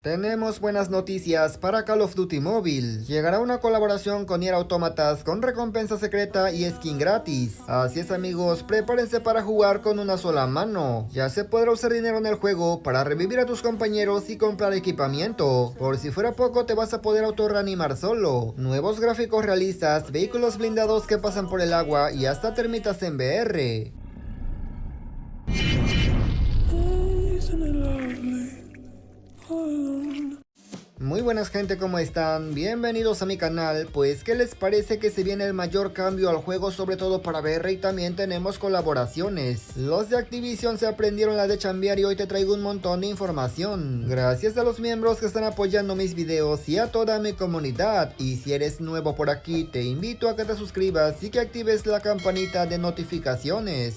Tenemos buenas noticias para Call of Duty Mobile. Llegará una colaboración con Nier Automata con recompensa secreta y skin gratis. Así es amigos, prepárense para jugar con una sola mano. Ya se podrá usar dinero en el juego para revivir a tus compañeros y comprar equipamiento. Por si fuera poco te vas a poder autorreanimar solo. Nuevos gráficos realistas, vehículos blindados que pasan por el agua y hasta termitas en VR. Muy buenas gente, ¿cómo están? Bienvenidos a mi canal. Pues ¿qué les parece que se viene el mayor cambio al juego, sobre todo para VR, y también tenemos colaboraciones? Los de Activision se aprendieron la de chambear y hoy te traigo un montón de información. Gracias a los miembros que están apoyando mis videos y a toda mi comunidad. Y si eres nuevo por aquí, te invito a que te suscribas y que actives la campanita de notificaciones.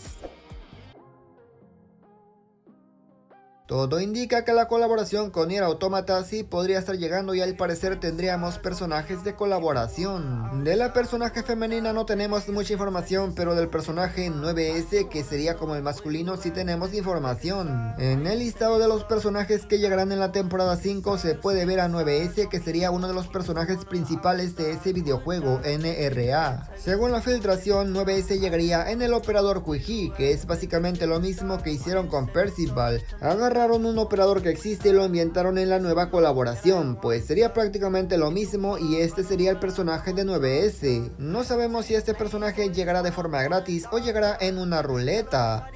Todo indica que la colaboración con Nier Automata sí podría estar llegando y al parecer tendríamos personajes de colaboración. De la personaje femenina no tenemos mucha información, pero del personaje 9S, que sería como el masculino, sí tenemos información. En el listado de los personajes que llegarán en la temporada 5 se puede ver a 9S, que sería uno de los personajes principales de ese videojuego, NRA. Según la filtración, 9S llegaría en el operador Kuiji, que es básicamente lo mismo que hicieron con Percival. Agarraron un operador que existe y lo ambientaron en la nueva colaboración, pues sería prácticamente lo mismo y este sería el personaje de 9S. No sabemos si este personaje llegará de forma gratis o llegará en una ruleta.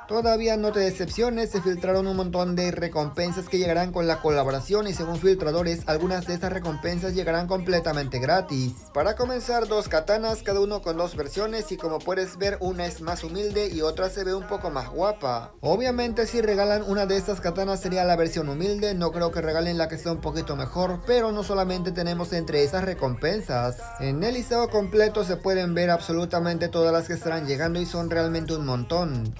Todavía no te decepciones, se filtraron un montón de recompensas que llegarán con la colaboración y según filtradores, algunas de estas recompensas llegarán completamente gratis. Para comenzar, dos katanas, cada uno con dos versiones y como puedes ver, una es más humilde y otra se ve un poco más guapa. Obviamente si regalan una de estas katanas sería la versión humilde, no creo que regalen la que sea un poquito mejor, pero no solamente tenemos entre esas recompensas. En el listado completo se pueden ver absolutamente todas las que estarán llegando y son realmente un montón.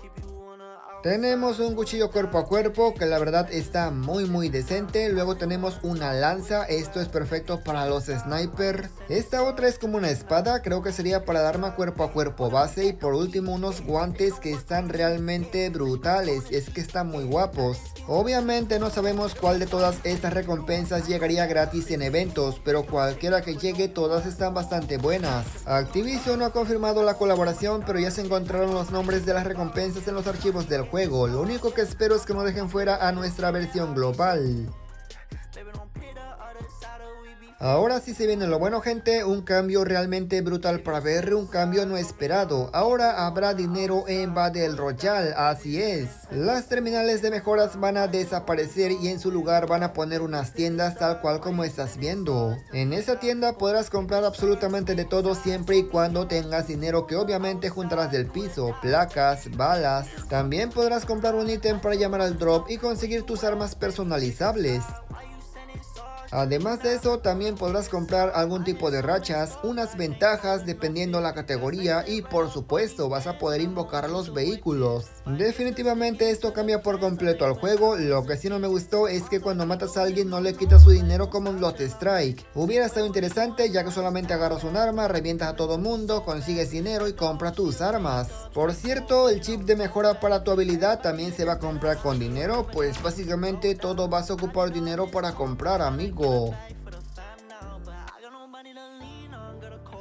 Tenemos un cuchillo cuerpo a cuerpo que la verdad está muy decente. Luego tenemos una lanza, esto es perfecto para los sniper. Esta otra es como una espada, creo que sería para el arma cuerpo a cuerpo base. Y por último unos guantes que están realmente brutales, es que están muy guapos. Obviamente no sabemos cuál de todas estas recompensas llegaría gratis en eventos, pero cualquiera que llegue todas están bastante buenas. Activision no ha confirmado la colaboración, pero ya se encontraron los nombres de las recompensas en los archivos del juego. Lo único que espero es que no dejen fuera a nuestra versión global. Ahora sí se viene lo bueno gente, un cambio realmente brutal para VR, un cambio no esperado. Ahora habrá dinero en Battle Royale, así es. Las terminales de mejoras van a desaparecer y en su lugar van a poner unas tiendas tal cual como estás viendo. En esa tienda podrás comprar absolutamente de todo siempre y cuando tengas dinero que obviamente juntarás del piso, placas, balas. También podrás comprar un ítem para llamar al drop y conseguir tus armas personalizables. Además de eso, también podrás comprar algún tipo de rachas, unas ventajas dependiendo la categoría y por supuesto vas a poder invocar los vehículos. Definitivamente esto cambia por completo al juego. Lo que sí no me gustó es que cuando matas a alguien no le quitas su dinero como en Blood Strike. Hubiera estado interesante ya que solamente agarras un arma, revientas a todo mundo, consigues dinero y compras tus armas. Por cierto, el chip de mejora para tu habilidad también se va a comprar con dinero, pues básicamente todo vas a ocupar dinero para comprar, amigo.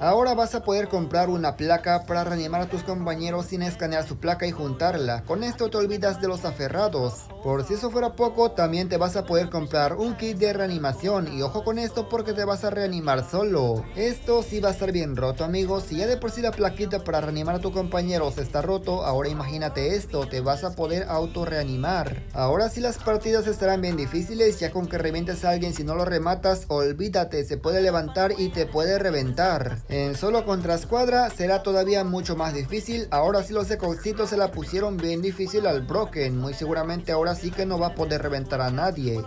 Ahora vas a poder comprar una placa para reanimar a tus compañeros sin escanear su placa y juntarla. Con esto te olvidas de los aferrados. Por si eso fuera poco, también te vas a poder comprar un kit de reanimación. Y ojo con esto porque te vas a reanimar solo. Esto sí va a estar bien roto amigos. Si ya de por sí la plaquita para reanimar a tu compañero se está roto, ahora imagínate esto, te vas a poder auto reanimar. Ahora sí las partidas estarán bien difíciles, ya con que revientes a alguien, si no lo rematas, olvídate, se puede levantar y te puede reventar. En solo contra escuadra será todavía mucho más difícil. Ahora sí los ecocitos se la pusieron bien difícil al Broken. Muy seguramente ahora sí que no va a poder reventar a nadie.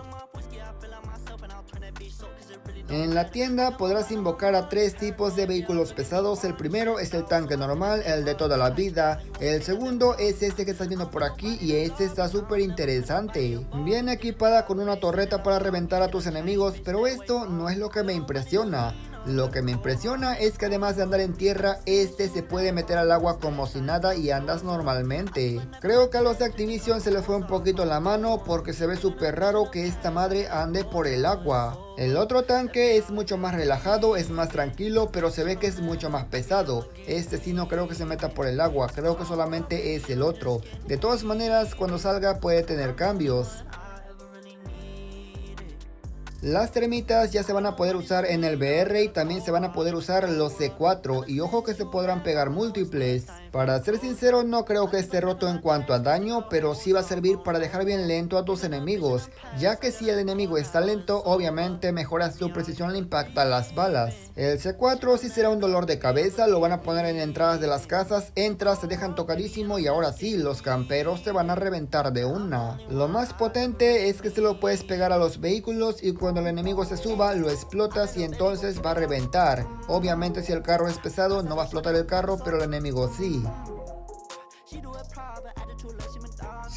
En la tienda podrás invocar a tres tipos de vehículos pesados. El primero es el tanque normal, el de toda la vida. El segundo es este que estás viendo por aquí y este está súper interesante. Viene equipada con una torreta para reventar a tus enemigos, pero esto no es lo que me impresiona. Lo que me impresiona es que además de andar en tierra, este se puede meter al agua como si nada y andas normalmente. Creo que a los de Activision se les fue un poquito la mano porque se ve súper raro que esta madre ande por el agua. El otro tanque es mucho más relajado, es más tranquilo, pero se ve que es mucho más pesado. Este sí no creo que se meta por el agua, creo que solamente es el otro. De todas maneras, cuando salga puede tener cambios. Las termitas ya se van a poder usar en el VR y también se van a poder usar los C4 y ojo que se podrán pegar múltiples. Para ser sincero no creo que esté roto en cuanto a daño, pero sí va a servir para dejar bien lento a tus enemigos, ya que si el enemigo está lento obviamente mejora su precisión al impactar las balas. El C4 sí será un dolor de cabeza, lo van a poner en entradas de las casas, entras, te dejan tocadísimo y ahora sí, los camperos te van a reventar de una. Lo más potente es que se lo puedes pegar a los vehículos y cuando el enemigo se suba lo explotas y entonces va a reventar. Obviamente si el carro es pesado no va a explotar el carro, pero el enemigo sí.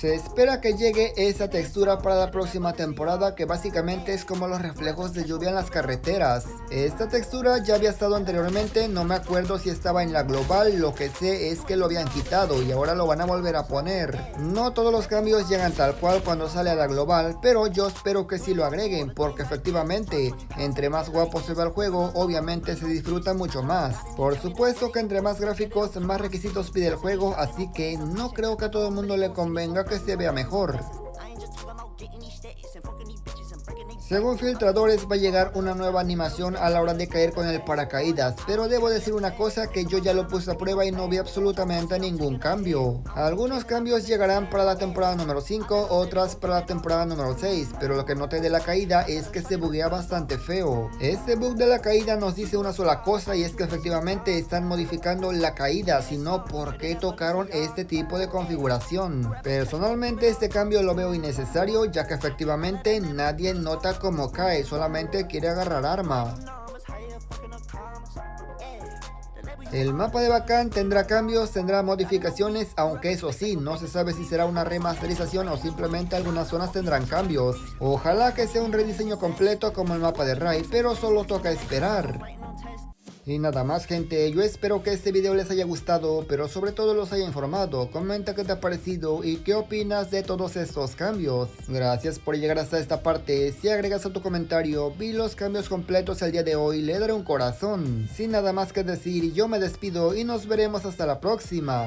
Se espera que llegue esa textura para la próxima temporada que básicamente es como los reflejos de lluvia en las carreteras. Esta textura ya había estado anteriormente, no me acuerdo si estaba en la global, lo que sé es que lo habían quitado y ahora lo van a volver a poner. No todos los cambios llegan tal cual cuando sale a la global, pero yo espero que sí lo agreguen porque efectivamente entre más guapo se ve el juego obviamente se disfruta mucho más. Por supuesto que entre más gráficos más requisitos pide el juego, así que no creo que a todo el mundo le convenga que se vea mejor. Según filtradores va a llegar una nueva animación a la hora de caer con el paracaídas, pero debo decir una cosa que yo ya lo puse a prueba y no vi absolutamente ningún cambio. Algunos cambios llegarán para la temporada número 5, otras para la temporada número 6, pero lo que noté de la caída es que se buguea bastante feo. Este bug de la caída nos dice una sola cosa y es que efectivamente están modificando la caída, sino por qué tocaron este tipo de configuración. Personalmente este cambio lo veo innecesario ya que efectivamente nadie nota como cae, solamente quiere agarrar arma. El mapa de Bacán tendrá cambios, tendrá modificaciones, aunque eso sí, no se sabe si será una remasterización o simplemente algunas zonas tendrán cambios. Ojalá que sea un rediseño completo como el mapa de Rai, pero solo toca esperar. Y nada más gente, yo espero que este video les haya gustado, pero sobre todo los haya informado. Comenta qué te ha parecido y qué opinas de todos estos cambios. Gracias por llegar hasta esta parte. Si agregas a tu comentario, vi los cambios completos el día de hoy, le daré un corazón. Sin nada más que decir, yo me despido y nos veremos hasta la próxima.